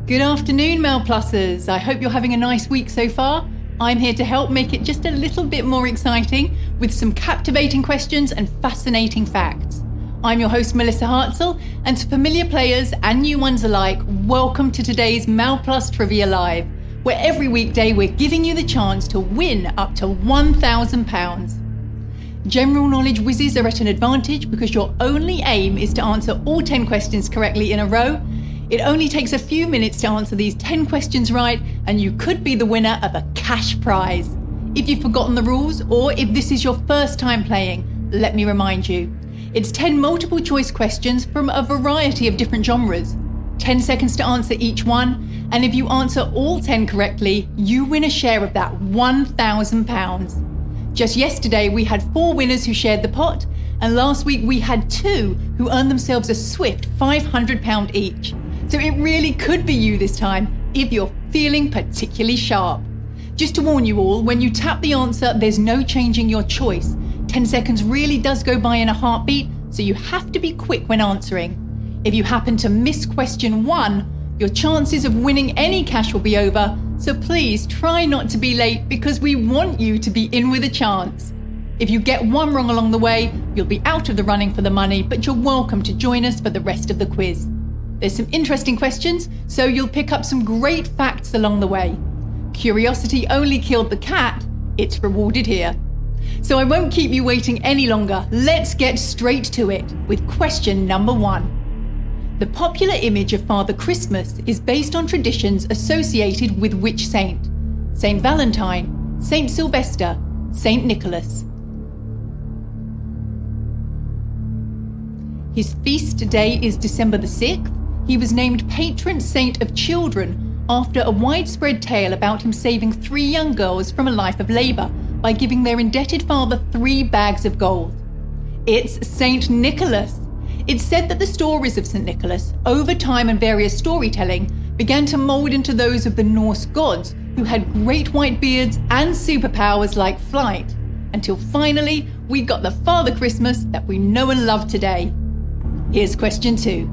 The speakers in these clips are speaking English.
Good afternoon, Mel Plussers. I hope you're having a nice week so far. I'm here to help make it just a little bit more exciting with some captivating questions and fascinating facts. I'm your host, Melissa Hartzel, and to familiar players and new ones alike, welcome to today's Mel Plus Trivia Live, where every weekday we're giving you the chance to win up to £1,000. General knowledge whizzes are at an advantage because your only aim is to answer all 10 questions correctly in a row. It only takes a few minutes to answer these 10 questions right, and you could be the winner of a cash prize. If you've forgotten the rules, or if this is your first time playing, let me remind you. It's 10 multiple choice questions from a variety of different genres. 10 seconds to answer each one, and if you answer all 10 correctly, you win a share of that £1,000. Just yesterday, we had 4 winners who shared the pot, and last week we had 2 who earned themselves a swift £500 each. So it really could be you this time, if you're feeling particularly sharp. Just to warn you all, when you tap the answer, there's no changing your choice. 10 seconds really does go by in a heartbeat, so you have to be quick when answering. If you happen to miss question 1, your chances of winning any cash will be over, so please try not to be late because we want you to be in with a chance. If you get one wrong along the way, you'll be out of the running for the money, but you're welcome to join us for the rest of the quiz. There's some interesting questions, so you'll pick up some great facts along the way. Curiosity only killed the cat, it's rewarded here. So I won't keep you waiting any longer. Let's get straight to it with question number 1. The popular image of Father Christmas is based on traditions associated with which saint? Saint Valentine, Saint Sylvester, Saint Nicholas. His feast day is December the 6th. He was named patron saint of children after a widespread tale about him saving 3 young girls from a life of labour by giving their indebted father 3 bags of gold. It's Saint Nicholas. It's said that the stories of Saint Nicholas, over time and various storytelling, began to mould into those of the Norse gods, who had great white beards and superpowers like flight, until finally we got the Father Christmas that we know and love today. Here's question 2.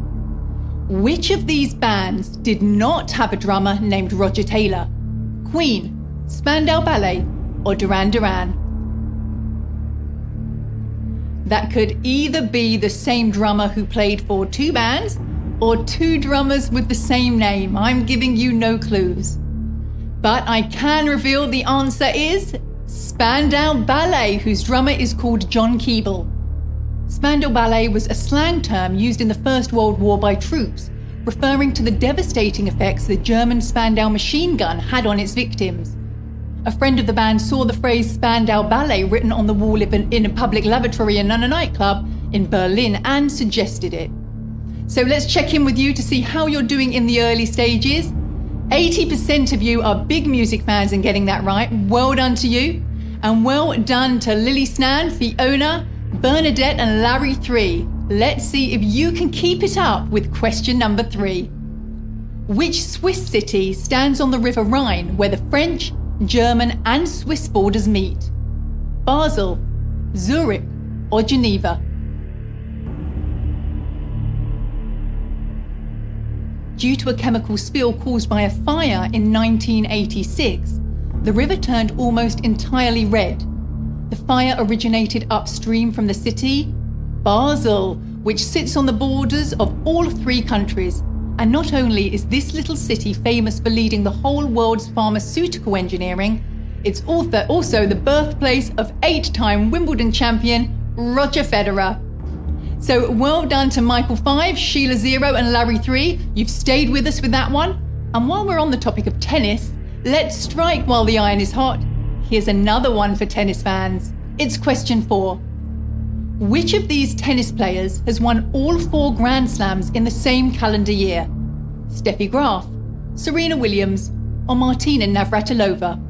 Which of these bands did not have a drummer named Roger Taylor? Queen, Spandau Ballet, or Duran Duran? That could either be the same drummer who played for 2 bands, or 2 drummers with the same name. I'm giving you no clues. But I can reveal the answer is Spandau Ballet, whose drummer is called John Keeble. Spandau Ballet was a slang term used in the First World War by troops, referring to the devastating effects the German Spandau machine gun had on its victims. A friend of the band saw the phrase Spandau Ballet written on the wall in a public lavatory in a nightclub in Berlin and suggested it. So let's check in with you to see how you're doing in the early stages. 80% of you are big music fans and getting that right. Well done to you. And well done to Lily Snan, Fiona, Bernadette and Larry 3. Let's see if you can keep it up with question number 3. Which Swiss city stands on the River Rhine where the French, German and Swiss borders meet? Basel, Zurich or Geneva? Due to a chemical spill caused by a fire in 1986, the river turned almost entirely red. The fire originated upstream from the city, Basel, which sits on the borders of all 3 countries. And not only is this little city famous for leading the whole world's pharmaceutical engineering, it's also the birthplace of 8-time Wimbledon champion Roger Federer. So well done to Michael 5, Sheila 0 and Larry 3. You've stayed with us with that one. And while we're on the topic of tennis, let's strike while the iron is hot. Here's another one for tennis fans. It's question 4. Which of these tennis players has won all 4 Grand Slams in the same calendar year? Steffi Graf, Serena Williams, or Martina Navratilova?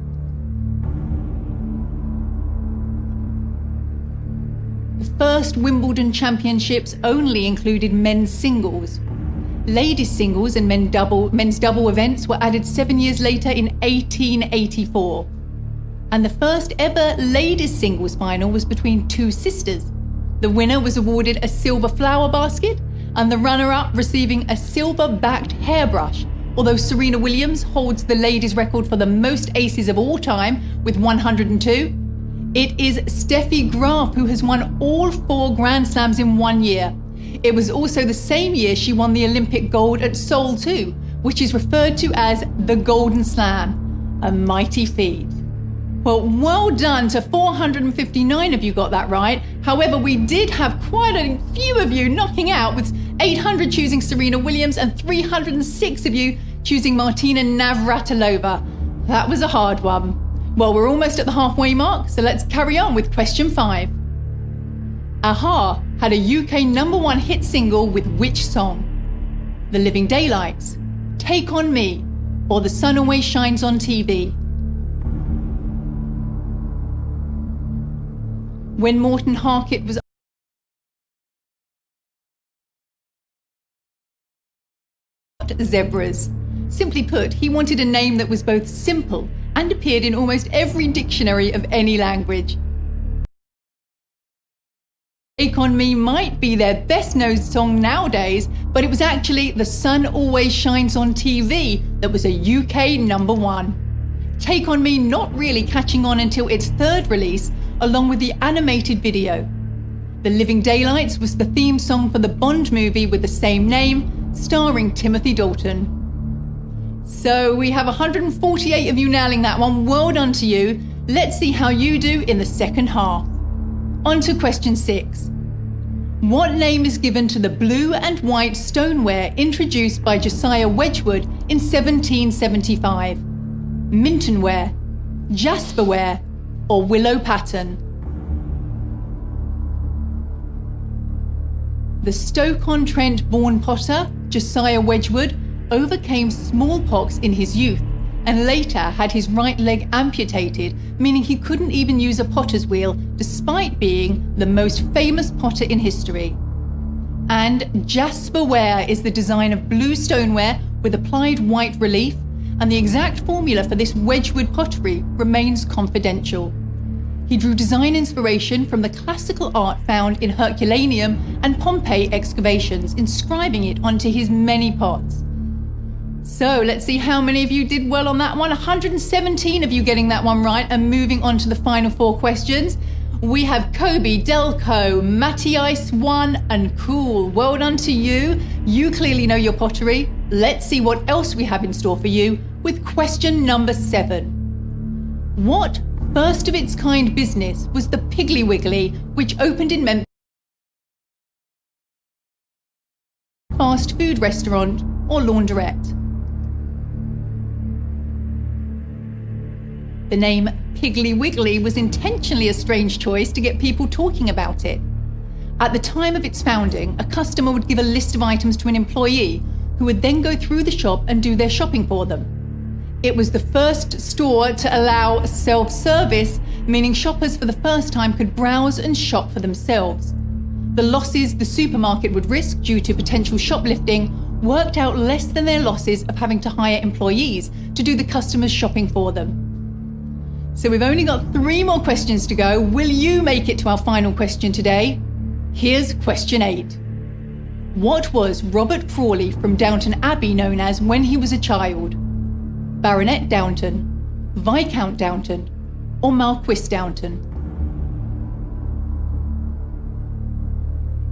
The first Wimbledon championships only included men's singles. Ladies' singles and men's double events were added 7 years later in 1884. And the first ever ladies' singles final was between 2 sisters. The winner was awarded a silver flower basket, and the runner-up receiving a silver-backed hairbrush, Although Serena Williams holds the ladies' record for the most aces of all time with 102, it is Steffi Graf who has won all 4 Grand Slams in 1 year. It was also the same year she won the Olympic gold at Seoul too, which is referred to as the Golden Slam. A mighty feat. Well done to 459 of you got that right. However, we did have quite a few of you knocking out, with 800 choosing Serena Williams and 306 of you choosing Martina Navratilova. That was a hard one. Well, we're almost at the halfway mark, so let's carry on with question 5. Aha had a UK #1 hit single with which song? The Living Daylights, Take On Me, or The Sun Always Shines on TV? When Morten Harket was zebras. Simply put, he wanted a name that was both simple and appeared in almost every dictionary of any language. Take On Me might be their best known song nowadays, but it was actually The Sun Always Shines on TV that was a UK #1. Take On Me not really catching on until its 3rd release, along with the animated video. The Living Daylights was the theme song for the Bond movie with the same name, starring Timothy Dalton. So we have 148 of you nailing that one. Well done to you. Let's see how you do in the second half. On to question 6. What name is given to the blue and white stoneware introduced by Josiah Wedgwood in 1775? Mintonware, Jasperware, or Willow Pattern? The Stoke-on-Trent born potter, Josiah Wedgwood, overcame smallpox in his youth and later had his right leg amputated, meaning he couldn't even use a potter's wheel despite being the most famous potter in history. And Jasperware is the design of blue stoneware with applied white relief, and the exact formula for this Wedgwood pottery remains confidential. He drew design inspiration from the classical art found in Herculaneum and Pompeii excavations, inscribing it onto his many pots. So let's see how many of you did well on that one. 117 of you getting that one right, and moving on to the final 4 questions. We have Kobe, Delco, Mattias 1 and Cool. Well done to you. You clearly know your pottery. Let's see what else we have in store for you with question number 7. What first of its kind business was the Piggly Wiggly, which opened in Memphis? Fast food restaurant or launderette? The name Piggly Wiggly was intentionally a strange choice to get people talking about it. At the time of its founding, a customer would give a list of items to an employee who would then go through the shop and do their shopping for them. It was the first store to allow self-service, meaning shoppers for the first time could browse and shop for themselves. The losses the supermarket would risk due to potential shoplifting worked out less than their losses of having to hire employees to do the customers' shopping for them. So we've only got 3 more questions to go. Will you make it to our final question today? Here's question 8. What was Robert Crawley from Downton Abbey known as when he was a child? Baronet Downton, Viscount Downton, or Marquis Downton?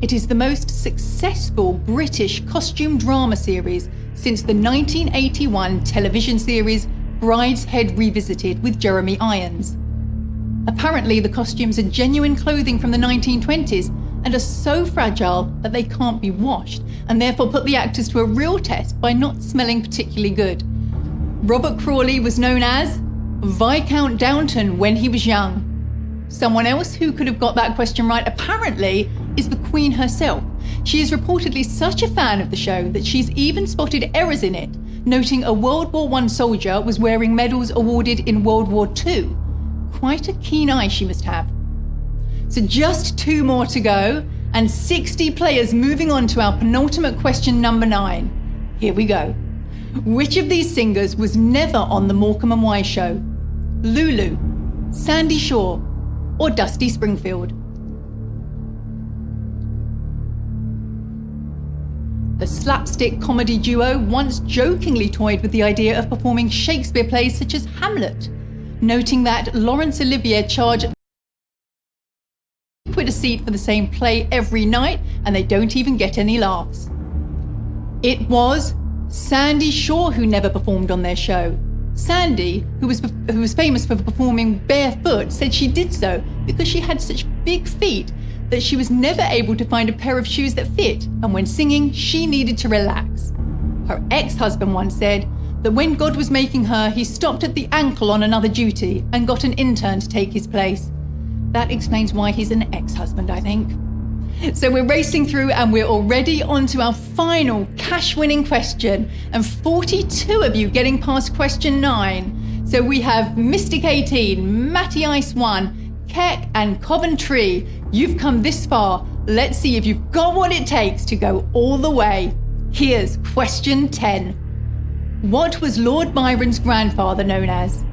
It is the most successful British costume drama series since the 1981 television series Brideshead Revisited with Jeremy Irons. Apparently, the costumes are genuine clothing from the 1920s and are so fragile that they can't be washed, and therefore put the actors to a real test by not smelling particularly good. Robert Crawley was known as Viscount Downton when he was young. Someone else who could have got that question right, apparently, is the Queen herself. She is reportedly such a fan of the show that she's even spotted errors in it, noting a World War I soldier was wearing medals awarded in World War II. Quite a keen eye she must have. So just 2 more to go, and 60 players moving on to our penultimate question number 9. Here we go. Which of these singers was never on the Morecambe and Wise show? Lulu, Sandy Shaw, or Dusty Springfield? The slapstick comedy duo once jokingly toyed with the idea of performing Shakespeare plays such as Hamlet, noting that Laurence Olivier charged £1 a seat for the same play every night and they don't even get any laughs. It was Sandy Shaw who never performed on their show. Sandy, who was famous for performing barefoot, said she did so because she had such big feet that she was never able to find a pair of shoes that fit, and when singing, she needed to relax. Her ex-husband once said that when God was making her, he stopped at the ankle on another duty and got an intern to take his place. That explains why he's an ex-husband, I think. So we're racing through and we're already on to our final cash-winning question, and 42 of you getting past question 9. So we have Mystic 18, Matty Ice 1, Keck and Coventry. You've come this far. Let's see if you've got what it takes to go all the way. Here's question 10. What was Lord Byron's grandfather known as?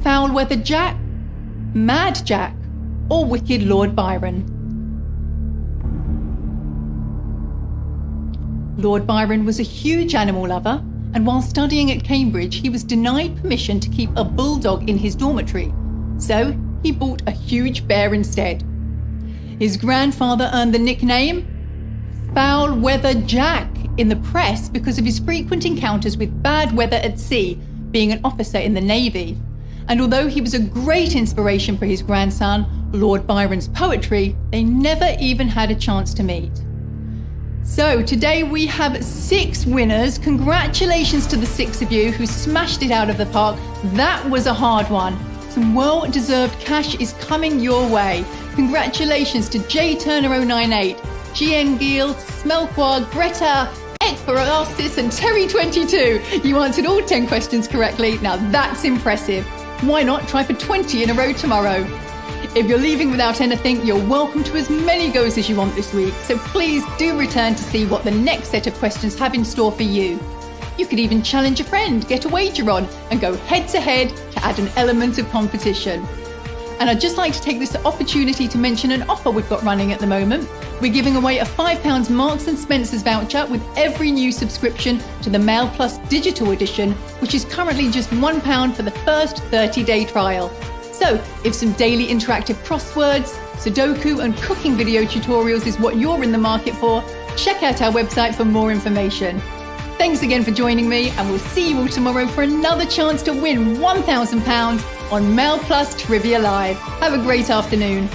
Foul-weather Jack, Mad Jack, or Wicked Lord Byron? Lord Byron was a huge animal lover, and while studying at Cambridge, he was denied permission to keep a bulldog in his dormitory. So he bought a huge bear instead. His grandfather earned the nickname Foul-weather Jack in the press because of his frequent encounters with bad weather at sea, being an officer in the Navy. And although he was a great inspiration for his grandson, Lord Byron's poetry, they never even had a chance to meet. So today we have 6 winners. Congratulations to the 6 of you who smashed it out of the park. That was a hard one. Some well-deserved cash is coming your way. Congratulations to J Turner 098, GN Giel, Smelquag, Greta, Ekparasis and Terry 22. You answered all 10 questions correctly. Now that's impressive. Why not try for 20 in a row tomorrow? If you're leaving without anything, you're welcome to as many goes as you want this week. So please do return to see what the next set of questions have in store for you. You could even challenge a friend, get a wager on, and go head to head to add an element of competition. And I'd just like to take this opportunity to mention an offer we've got running at the moment. We're giving away a £5 Marks & Spencer's voucher with every new subscription to the Mail Plus digital edition, which is currently just £1 for the first 30-day trial. So if some daily interactive crosswords, Sudoku and cooking video tutorials is what you're in the market for, check out our website for more information. Thanks again for joining me, and we'll see you all tomorrow for another chance to win £1,000 on Mail Plus Trivia Live. Have a great afternoon.